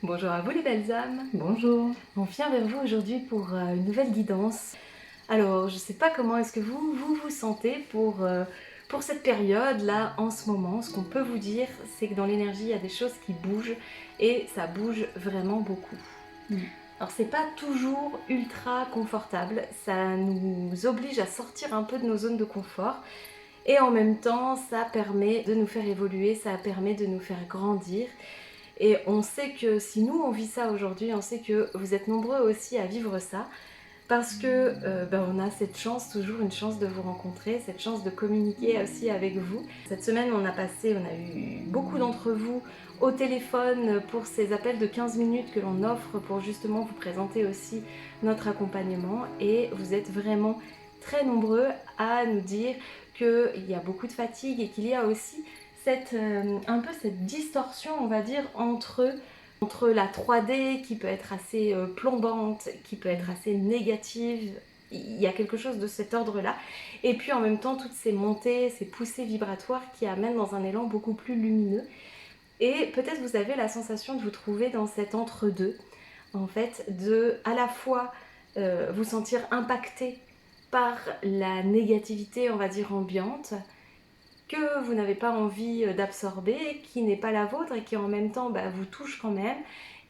Bonjour à vous les belles âmes. Bonjour. On vient vers vous aujourd'hui pour une nouvelle guidance. Alors, je ne sais pas comment est-ce que vous sentez pour cette période-là en ce moment. Ce qu'on peut vous dire, c'est que dans l'énergie, il y a des choses qui bougent et ça bouge vraiment beaucoup. Alors, c'est pas toujours ultra confortable. Ça nous oblige à sortir un peu de nos zones de confort. Et en même temps, ça permet de nous faire évoluer, ça permet de nous faire grandir. Et on sait que si nous on vit ça aujourd'hui, on sait que vous êtes nombreux aussi à vivre ça parce que on a cette chance, toujours une chance de vous rencontrer, cette chance de communiquer aussi avec vous. Cette semaine on a eu beaucoup d'entre vous au téléphone pour ces appels de 15 minutes que l'on offre pour justement vous présenter aussi notre accompagnement, et vous êtes vraiment très nombreux à nous dire qu'il y a beaucoup de fatigue et qu'il y a aussi un peu cette distorsion, on va dire, entre la 3D qui peut être assez plombante, qui peut être assez négative. Il y a quelque chose de cet ordre-là. Et puis en même temps, toutes ces montées, ces poussées vibratoires qui amènent dans un élan beaucoup plus lumineux. Et peut-être vous avez la sensation de vous trouver dans cet entre-deux, en fait, de à la fois vous sentir impacté par la négativité, on va dire, ambiante, que vous n'avez pas envie d'absorber, qui n'est pas la vôtre et qui en même temps vous touche quand même.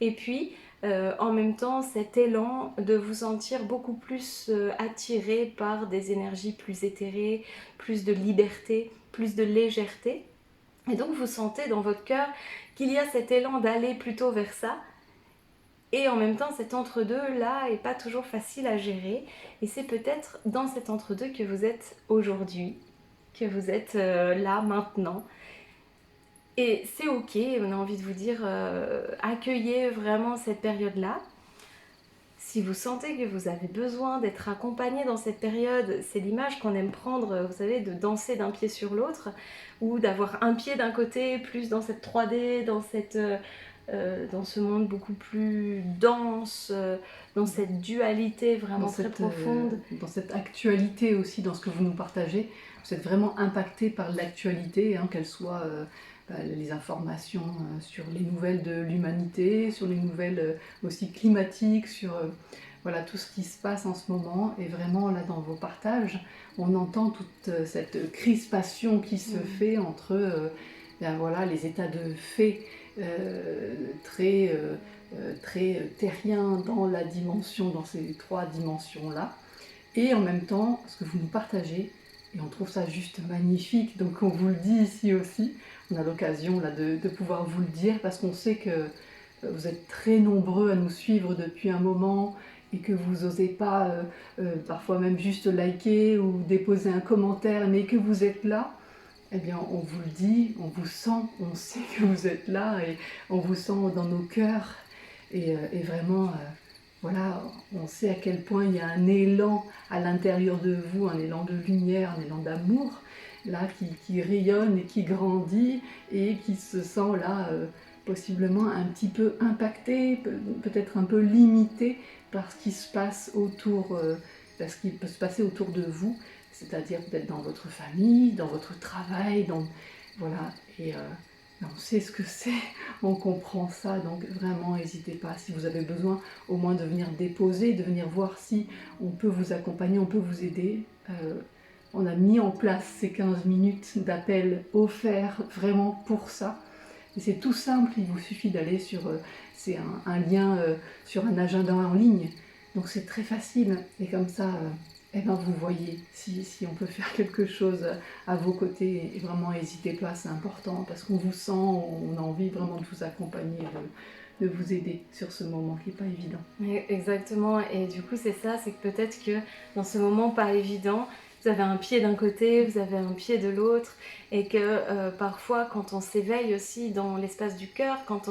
Et puis en même temps cet élan de vous sentir beaucoup plus attiré par des énergies plus éthérées, plus de liberté, plus de légèreté. Et donc vous sentez dans votre cœur qu'il y a cet élan d'aller plutôt vers ça. Et en même temps, cet entre-deux là est pas toujours facile à gérer. Et c'est peut-être dans cet entre-deux que vous êtes aujourd'hui, que vous êtes là maintenant. Et c'est ok, on a envie de vous dire, accueillez vraiment cette période-là. Si vous sentez que vous avez besoin d'être accompagné dans cette période, c'est l'image qu'on aime prendre, vous savez, de danser d'un pied sur l'autre, ou d'avoir un pied d'un côté, plus dans cette 3D, dans ce monde beaucoup plus dense, dans cette dualité vraiment très profonde. Dans cette actualité aussi, dans ce que vous nous partagez, vous êtes vraiment impacté par l'actualité, qu'elle soit les informations sur les nouvelles de l'humanité, sur les nouvelles aussi climatiques, sur voilà, tout ce qui se passe en ce moment. Et vraiment là dans vos partages, on entend toute cette crispation qui se fait entre voilà, les états de fait très terriens dans la dimension, dans ces trois dimensions-là, et en même temps ce que vous nous partagez, et on trouve ça juste magnifique, donc on vous le dit ici aussi, on a l'occasion là de pouvoir vous le dire, parce qu'on sait que vous êtes très nombreux à nous suivre depuis un moment, et que vous n'osez pas parfois même juste liker ou déposer un commentaire, mais que vous êtes là. Eh bien, on vous le dit, on vous sent, on sait que vous êtes là, et on vous sent dans nos cœurs. Et vraiment, voilà, on sait à quel point il y a un élan à l'intérieur de vous, un élan de lumière, un élan d'amour, là, qui rayonne et qui grandit, et qui se sent là, possiblement un petit peu impacté, peut-être un peu limité par ce qui se passe autour, par ce qui peut se passer autour de vous. C'est-à-dire peut-être dans votre famille, dans votre travail, voilà, et on sait ce que c'est, on comprend ça, donc vraiment n'hésitez pas, si vous avez besoin au moins de venir déposer, de venir voir si on peut vous accompagner, on peut vous aider. On a mis en place ces 15 minutes d'appel offerts vraiment pour ça, et c'est tout simple, il vous suffit d'aller sur, c'est un lien sur un agenda en ligne, donc c'est très facile, et comme ça, eh ben vous voyez si on peut faire quelque chose à vos côtés, et vraiment n'hésitez pas, c'est important, parce qu'on vous sent, on a envie vraiment de vous accompagner, de vous aider sur ce moment qui n'est pas évident. Exactement, et du coup c'est ça, c'est que peut-être que dans ce moment pas évident, vous avez un pied d'un côté, vous avez un pied de l'autre, et que parfois quand on s'éveille aussi dans l'espace du cœur, quand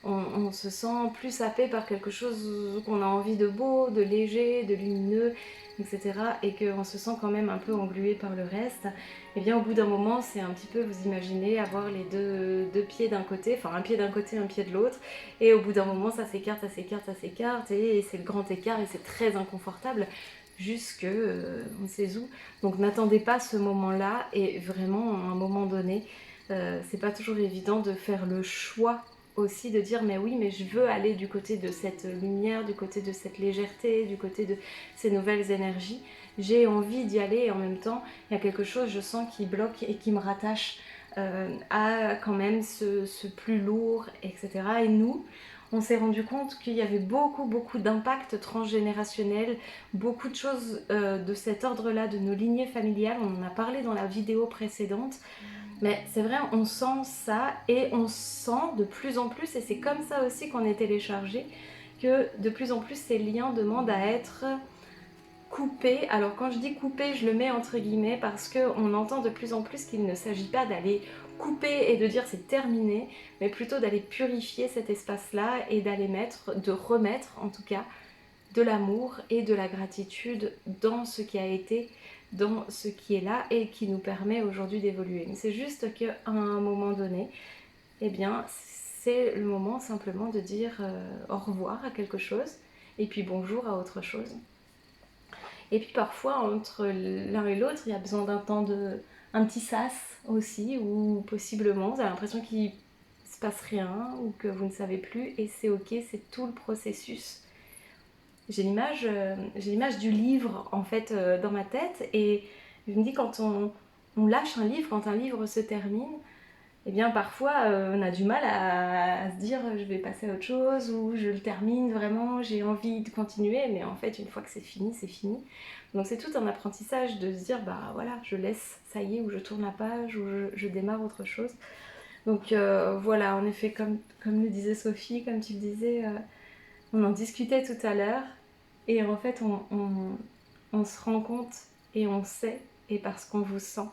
on se sent plus happé par quelque chose qu'on a envie de beau, de léger, de lumineux, etc. et qu'on se sent quand même un peu englué par le reste, et bien au bout d'un moment, c'est un petit peu, vous imaginez avoir les deux pieds d'un côté, enfin un pied d'un côté, un pied de l'autre, et au bout d'un moment, ça s'écarte, et c'est le grand écart, et c'est très inconfortable, jusque on ne sait où. Donc n'attendez pas ce moment-là, et vraiment à un moment donné, c'est pas toujours évident de faire le choix aussi de dire mais oui, mais je veux aller du côté de cette lumière, du côté de cette légèreté, du côté de ces nouvelles énergies. J'ai envie d'y aller, et en même temps il y a quelque chose, je sens, qui bloque et qui me rattache à quand même ce plus lourd, etc. Et nous, on s'est rendu compte qu'il y avait beaucoup d'impact transgénérationnel, beaucoup de choses de cet ordre-là, de nos lignées familiales. On en a parlé dans la vidéo précédente. Mais c'est vrai, on sent ça, et on sent de plus en plus, et c'est comme ça aussi qu'on est téléchargé, que de plus en plus ces liens demandent à être coupés. Alors quand je dis coupés, je le mets entre guillemets parce qu'on entend de plus en plus qu'il ne s'agit pas d'aller couper et de dire c'est terminé, mais plutôt d'aller purifier cet espace-là et d'aller de remettre en tout cas de l'amour et de la gratitude dans ce qui a été, dans ce qui est là et qui nous permet aujourd'hui d'évoluer. Mais c'est juste qu'à un moment donné, eh bien, c'est le moment simplement de dire au revoir à quelque chose et puis bonjour à autre chose. Et puis parfois, entre l'un et l'autre, il y a besoin d'un temps un petit sas aussi, ou possiblement, vous avez l'impression qu'il se passe rien ou que vous ne savez plus, et c'est ok, c'est tout le processus. J'ai l'image du livre en fait dans ma tête, et je me dis quand on lâche un livre, quand un livre se termine, eh bien parfois on a du mal à se dire je vais passer à autre chose, ou je le termine vraiment, j'ai envie de continuer, mais en fait une fois que c'est fini, c'est fini. Donc c'est tout un apprentissage de se dire bah voilà, je laisse, ça y est, ou je tourne la page, ou je démarre autre chose. Donc voilà, en effet, comme le disait Sophie, comme tu le disais, on en discutait tout à l'heure, et en fait on se rend compte et on sait, et parce qu'on vous sent,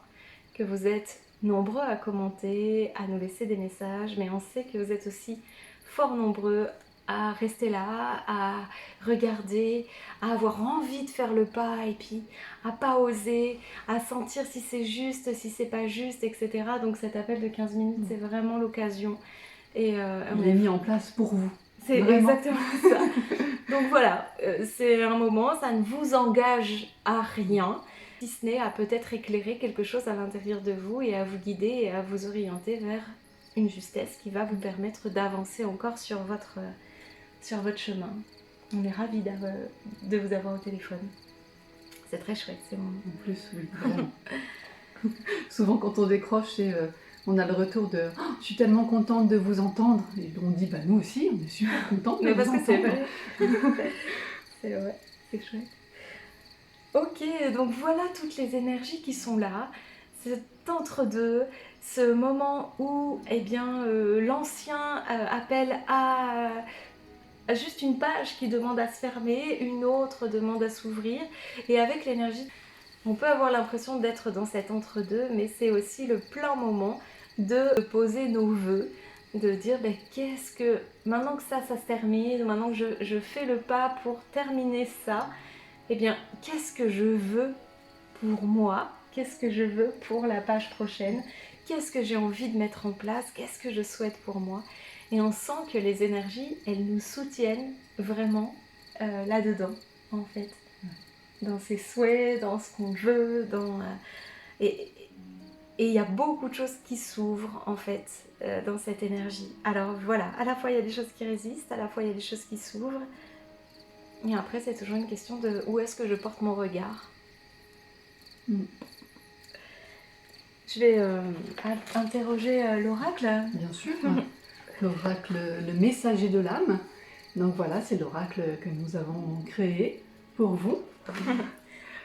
que vous êtes nombreux à commenter, à nous laisser des messages, mais on sait que vous êtes aussi fort nombreux à rester là, à regarder, à avoir envie de faire le pas, et puis à pas oser, à sentir si c'est juste, si c'est pas juste, etc. Donc cet appel de 15 minutes, c'est vraiment l'occasion. Et il est mis en place pour vous. C'est vraiment. exactement ça. Donc voilà, c'est un moment, ça ne vous engage à rien, si ce n'est à peut-être éclairer quelque chose à l'intérieur de vous et à vous guider et à vous orienter vers une justesse qui va vous permettre d'avancer encore sur votre chemin. On est ravis de vous avoir au téléphone. C'est très chouette ces moments. En plus, oui, vraiment. Souvent quand on décroche, on a le retour de oh, « je suis tellement contente de vous entendre » et on dit bah, « nous aussi, on est super contente de Mais vous parce entendre ». Que c'est vrai. C'est vrai, c'est chouette. Ok, donc voilà toutes les énergies qui sont là, cet entre-deux, ce moment où eh bien, l'ancien appelle à juste une page qui demande à se fermer, une autre demande à s'ouvrir, et avec l'énergie, on peut avoir l'impression d'être dans cet entre-deux, mais c'est aussi le plein moment de poser nos vœux, de dire ben, qu'est-ce que, maintenant que ça se termine, maintenant que je fais le pas pour terminer ça, eh bien, qu'est-ce que je veux pour moi? Qu'est-ce que je veux pour la page prochaine? Qu'est-ce que j'ai envie de mettre en place? Qu'est-ce que je souhaite pour moi? Et on sent que les énergies, elles nous soutiennent vraiment là-dedans, en fait. Dans ses souhaits, dans ce qu'on veut, et il y a beaucoup de choses qui s'ouvrent, en fait, dans cette énergie. Alors voilà, à la fois il y a des choses qui résistent, à la fois il y a des choses qui s'ouvrent. Et après, c'est toujours une question de où est-ce que je porte mon regard. Je vais interroger l'oracle. Bien sûr, l'oracle, le messager de l'âme. Donc voilà, c'est l'oracle que nous avons créé pour vous.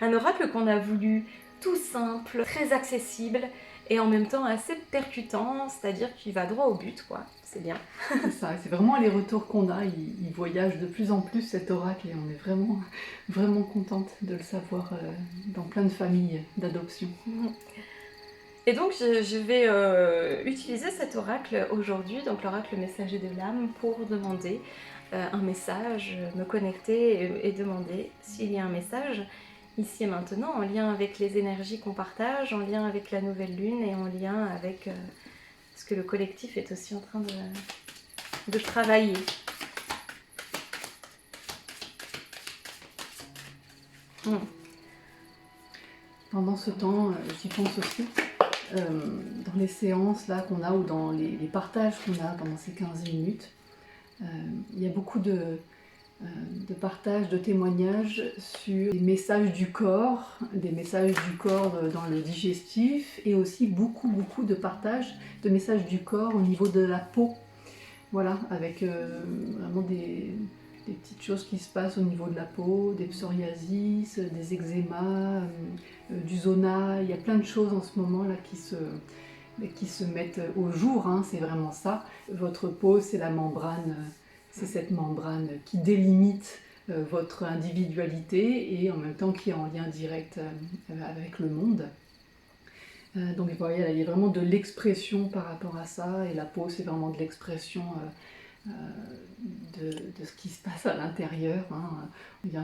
Un oracle qu'on a voulu tout simple, très accessible et en même temps assez percutant, c'est-à-dire qu'il va droit au but, quoi. C'est bien. C'est ça, c'est vraiment les retours qu'on a. Il voyage de plus en plus cet oracle et on est vraiment, vraiment contente de le savoir dans plein de familles d'adoption. Et donc je vais utiliser cet oracle aujourd'hui, donc l'oracle messager de l'âme, pour demander un message, me connecter et demander s'il y a un message ici et maintenant, en lien avec les énergies qu'on partage, en lien avec la nouvelle lune et en lien avec ce que le collectif est aussi en train de travailler. Mm. Pendant ce temps, j'y pense aussi, dans les séances là qu'on a ou dans les partages qu'on a pendant ces 15 minutes, il y a beaucoup de partages, de témoignages sur des messages du corps dans le digestif et aussi beaucoup de partages de messages du corps au niveau de la peau. Voilà, avec vraiment des petites choses qui se passent au niveau de la peau, des psoriasis, des eczémas, du zona. Il y a plein de choses en ce moment là qui se mettent au jour, hein, c'est vraiment ça. Votre peau, c'est la membrane, c'est cette membrane qui délimite votre individualité et en même temps qui est en lien direct avec le monde. Donc voilà, il y a vraiment de l'expression par rapport à ça, et la peau, c'est vraiment de l'expression de ce qui se passe à l'intérieur. Hein.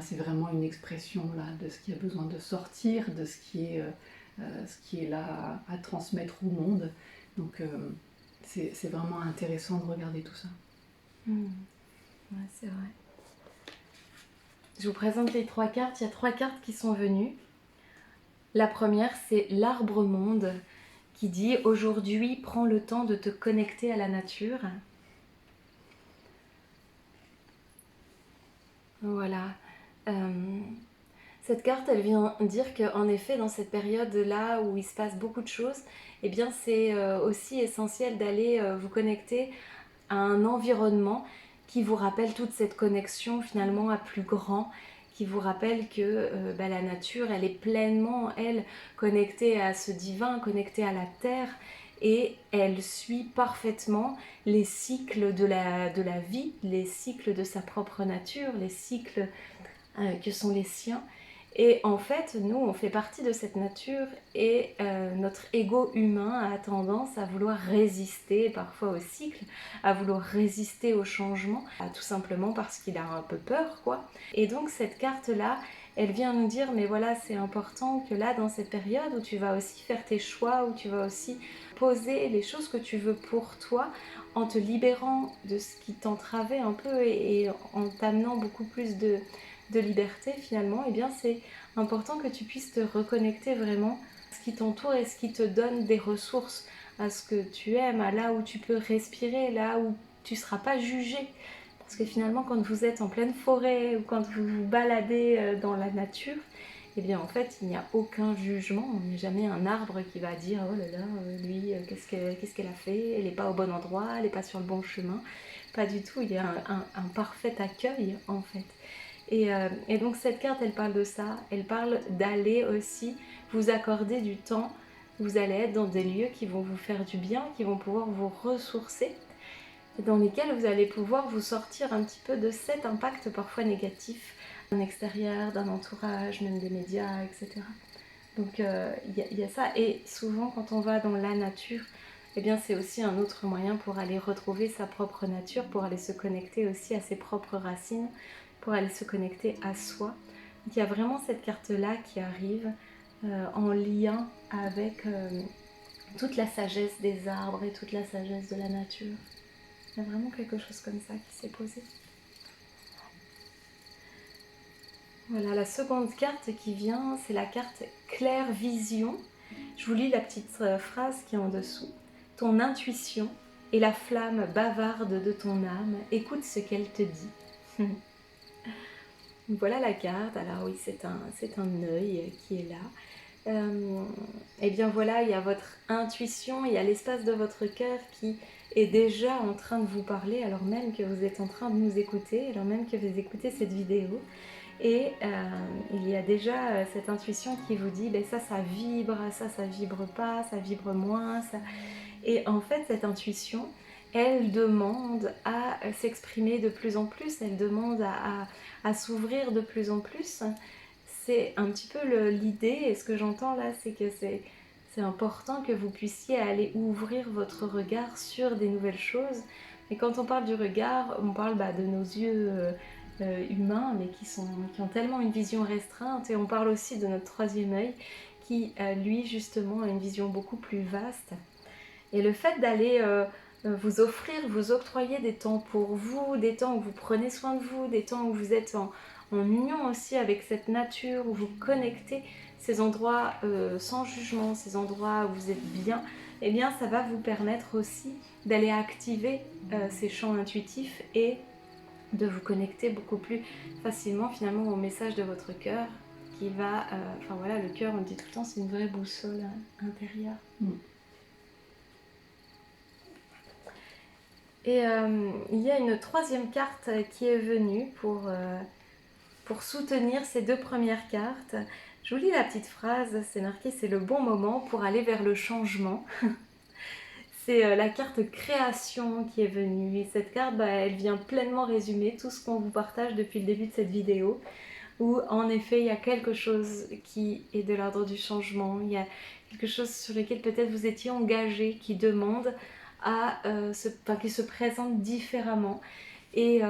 C'est vraiment une expression là, de ce qui a besoin de sortir, de ce qui est là à transmettre au monde. Donc c'est vraiment intéressant de regarder tout ça. Ouais, c'est vrai. Je vous présente les 3 cartes. Il y a 3 cartes qui sont venues. La première, c'est l'arbre monde qui dit « Aujourd'hui, prends le temps de te connecter à la nature ». Voilà. Cette carte, elle vient dire qu'en effet, dans cette période-là où il se passe beaucoup de choses, eh bien, c'est aussi essentiel d'aller vous connecter à un environnement qui vous rappelle toute cette connexion finalement à plus grand, qui vous rappelle que la nature, elle est pleinement, elle, connectée à ce divin, connectée à la terre, et elle suit parfaitement les cycles de la vie, les cycles de sa propre nature, les cycles que sont les siens. Et en fait, nous, on fait partie de cette nature et notre ego humain a tendance à vouloir résister parfois au cycle, à vouloir résister au changement, tout simplement parce qu'il a un peu peur, quoi. Et donc cette carte-là, elle vient nous dire, mais voilà, c'est important que là, dans cette période où tu vas aussi faire tes choix, où tu vas aussi poser les choses que tu veux pour toi, en te libérant de ce qui t'entravait un peu et en t'amenant beaucoup plus de liberté finalement, eh bien c'est important que tu puisses te reconnecter vraiment à ce qui t'entoure et ce qui te donne des ressources, à ce que tu aimes, à là où tu peux respirer, là où tu ne seras pas jugé. Parce que finalement, quand vous êtes en pleine forêt ou quand vous vous baladez dans la nature, eh bien en fait, il n'y a aucun jugement. Il n'y a jamais un arbre qui va dire « Oh là là, lui, qu'est-ce qu'elle a fait? Elle n'est pas au bon endroit, elle n'est pas sur le bon chemin. » Pas du tout, il y a un parfait accueil en fait. Et donc cette carte, elle parle de ça, elle parle d'aller aussi vous accorder du temps. Vous allez être dans des lieux qui vont vous faire du bien, qui vont pouvoir vous ressourcer, dans lesquels vous allez pouvoir vous sortir un petit peu de cet impact parfois négatif d'un extérieur, d'un entourage, même des médias, etc. Donc y a ça, et souvent quand on va dans la nature, eh bien c'est aussi un autre moyen pour aller retrouver sa propre nature, pour aller se connecter aussi à ses propres racines, pour aller se connecter à soi. Donc il y a vraiment cette carte-là qui arrive en lien avec toute la sagesse des arbres et toute la sagesse de la nature. Il y a vraiment quelque chose comme ça qui s'est posé. Voilà, la seconde carte qui vient, c'est la carte Claire Vision. Je vous lis la petite phrase qui est en dessous. Ton intuition est la flamme bavarde de ton âme. Écoute ce qu'elle te dit. Voilà la carte. Alors oui, c'est un œil qui est là. Et bien voilà, il y a votre intuition, il y a l'espace de votre cœur qui est déjà en train de vous parler, alors même que vous êtes en train de nous écouter, alors même que vous écoutez cette vidéo. Et il y a déjà cette intuition qui vous dit, ça vibre, ça vibre pas, ça vibre moins. Ça... Et en fait, cette intuition, elle demande à s'exprimer de plus en plus, elle demande à s'ouvrir de plus en plus. C'est un petit peu l'idée, et ce que j'entends là, c'est que c'est important que vous puissiez aller ouvrir votre regard sur des nouvelles choses. Et quand on parle du regard, on parle de nos yeux humains, mais qui ont tellement une vision restreinte. Et on parle aussi de notre troisième œil, qui lui justement a une vision beaucoup plus vaste. Et le fait d'aller vous offrir, vous octroyer des temps pour vous, des temps où vous prenez soin de vous, des temps où vous êtes en en union aussi avec cette nature, où vous connectez ces endroits sans jugement, ces endroits où vous êtes bien, eh bien ça va vous permettre aussi d'aller activer ces champs intuitifs et de vous connecter beaucoup plus facilement finalement au message de votre cœur qui va, enfin voilà, le cœur, on le dit tout le temps, c'est une vraie boussole intérieure. Et il y a une troisième carte qui est venue pour soutenir ces deux premières cartes. Je vous lis la petite phrase, c'est marqué, c'est le bon moment pour aller vers le changement. C'est la carte création qui est venue. Et cette carte, elle vient pleinement résumer tout ce qu'on vous partage depuis le début de cette vidéo. Où en effet, il y a quelque chose qui est de l'ordre du changement. Il y a quelque chose sur lequel peut-être vous étiez engagé, qui demande qui se présente différemment. Et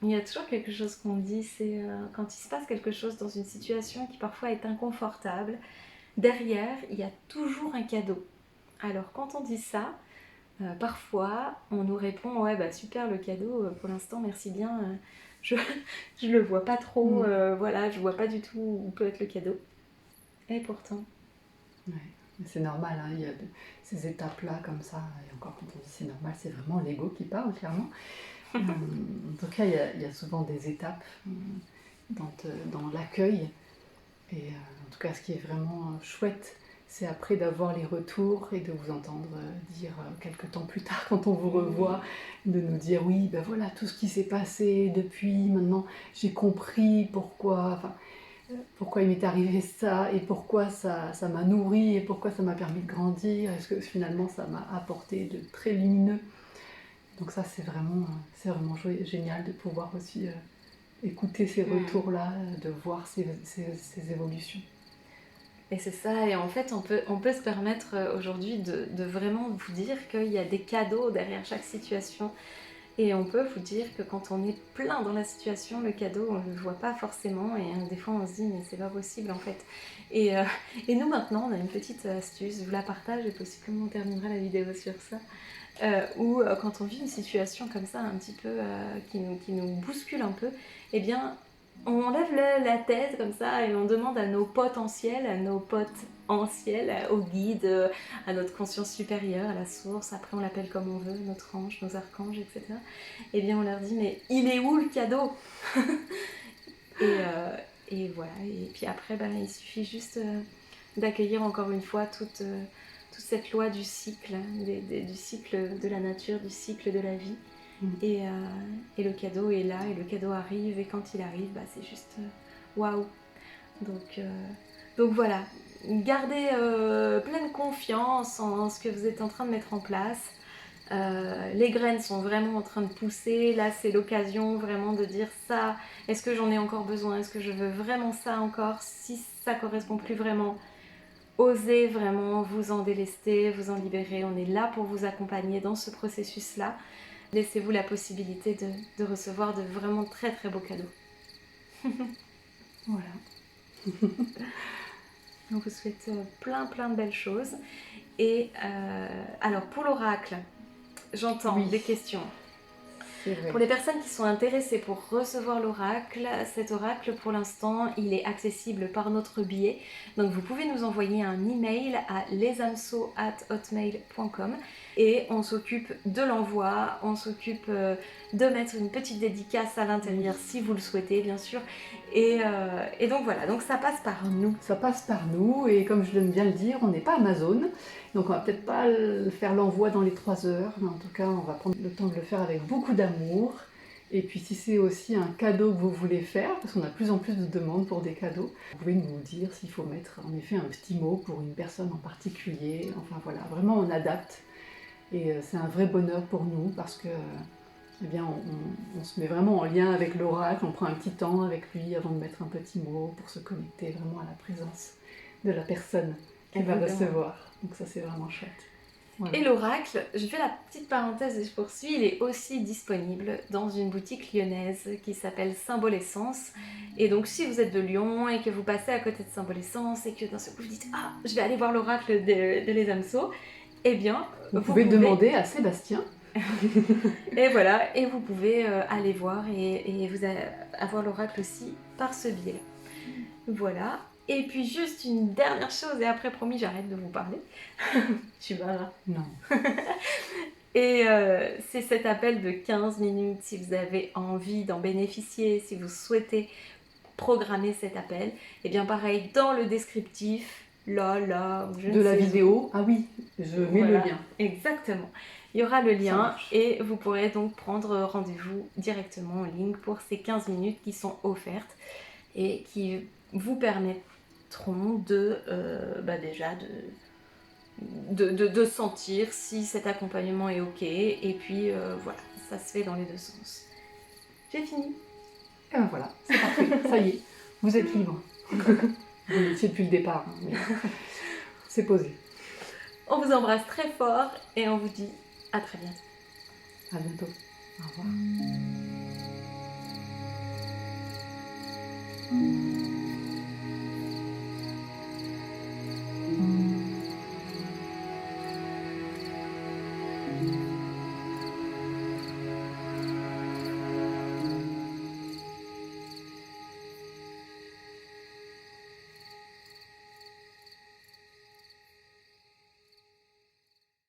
il y a toujours quelque chose qu'on dit, c'est quand il se passe quelque chose dans une situation qui parfois est inconfortable, derrière, il y a toujours un cadeau. Alors quand on dit ça, parfois on nous répond ouais bah super le cadeau, pour l'instant merci bien, je le vois pas trop, voilà, je vois pas du tout où peut être le cadeau. Et pourtant. Ouais, c'est normal, hein, il y a ces étapes-là comme ça, et encore quand on dit c'est normal, c'est vraiment l'ego qui parle clairement. En tout cas, il y a souvent des étapes dans l'accueil, et en tout cas ce qui est vraiment chouette, c'est après d'avoir les retours et de vous entendre dire quelques temps plus tard quand on vous revoit, de nous dire oui, ben voilà tout ce qui s'est passé depuis, maintenant j'ai compris pourquoi il m'est arrivé ça et pourquoi ça m'a nourri et pourquoi ça m'a permis de grandir, est-ce que finalement ça m'a apporté de très lumineux. Donc ça c'est vraiment génial de pouvoir aussi écouter ces retours-là, de voir ces évolutions. Et c'est ça, et en fait on peut se permettre aujourd'hui de vraiment vous dire qu'il y a des cadeaux derrière chaque situation. Et on peut vous dire que quand on est plein dans la situation, le cadeau, on ne le voit pas forcément. Et des fois, on se dit, mais c'est pas possible en fait. Et nous, maintenant, on a une petite astuce. Je vous la partage et possiblement on terminera la vidéo sur ça. Où quand on vit une situation comme ça, un petit peu qui nous bouscule un peu, eh bien, on lève la tête comme ça et on demande à nos potentiels, à nos potes en ciel, au guide, à notre conscience supérieure, à la source, après on l'appelle comme on veut, notre ange, nos archanges, etc. Et bien on leur dit, mais il est où le cadeau? Et voilà, et puis après il suffit juste d'accueillir encore une fois toute cette loi du cycle, du cycle de la nature, du cycle de la vie. Et le cadeau est là, et le cadeau arrive, et quand il arrive, c'est juste waouh. Donc voilà, gardez pleine confiance en ce que vous êtes en train de mettre en place. Les graines sont vraiment en train de pousser. Là, c'est l'occasion vraiment de dire ça. Est-ce que j'en ai encore besoin? Est-ce que je veux vraiment ça encore? Si ça correspond plus vraiment, osez vraiment vous en délester, vous en libérer. On est là pour vous accompagner dans ce processus-là. Laissez-vous la possibilité de recevoir de vraiment très très beaux cadeaux. Voilà. On vous souhaite plein de belles choses. Et alors pour l'oracle, j'entends des questions. Pour les personnes qui sont intéressées pour recevoir l'oracle, cet oracle pour l'instant il est accessible par notre biais. Donc vous pouvez nous envoyer un email à lesamso@hotmail.com et on s'occupe de l'envoi, on s'occupe de mettre une petite dédicace à l'intérieur si vous le souhaitez bien sûr. Et donc voilà, donc ça passe par nous. Ça passe par nous, et comme je l'aime bien le dire, on n'est pas Amazon, donc on va peut-être pas faire l'envoi dans les 3 heures, mais en tout cas on va prendre le temps de le faire avec beaucoup d'amour. Et puis si c'est aussi un cadeau que vous voulez faire, parce qu'on a de plus en plus de demandes pour des cadeaux, vous pouvez nous dire s'il faut mettre en effet un petit mot pour une personne en particulier. Enfin voilà, vraiment on adapte, et c'est un vrai bonheur pour nous parce que eh bien, on se met vraiment en lien avec l'oracle, on prend un petit temps avec lui avant de mettre un petit mot pour se connecter vraiment à la présence de la personne qui va recevoir. Donc ça c'est vraiment chouette. Voilà. Et l'oracle, je fais la petite parenthèse et je poursuis, il est aussi disponible dans une boutique lyonnaise qui s'appelle Symbole Essence. Et donc si vous êtes de Lyon et que vous passez à côté de Symbole Essence et que d'un seul coup vous dites « Ah, je vais aller voir l'oracle de Les Amso », eh bien vous pouvez demander à Sébastien Et voilà, et vous pouvez aller voir et avoir l'oracle aussi par ce biais-là. Voilà. Et puis juste une dernière chose, et après promis j'arrête de vous parler. Je suis barre. Non. Et c'est cet appel de 15 minutes, si vous avez envie d'en bénéficier, si vous souhaitez programmer cet appel, et bien pareil, dans le descriptif, là, je de la vidéo, ah oui, je mets voilà, le lien. Exactement. Il y aura le Ça lien marche. et vous pourrez donc prendre rendez-vous directement en ligne pour ces 15 minutes qui sont offertes et qui vous permettront déjà de sentir si cet accompagnement est ok. Et puis voilà, ça se fait dans les deux sens. J'ai fini. Et ben voilà, c'est parfait, ça y est, vous êtes libre. Vous l'étiez depuis le départ, hein, mais c'est posé. On vous embrasse très fort et on vous dit à très bientôt. À bientôt. Au revoir.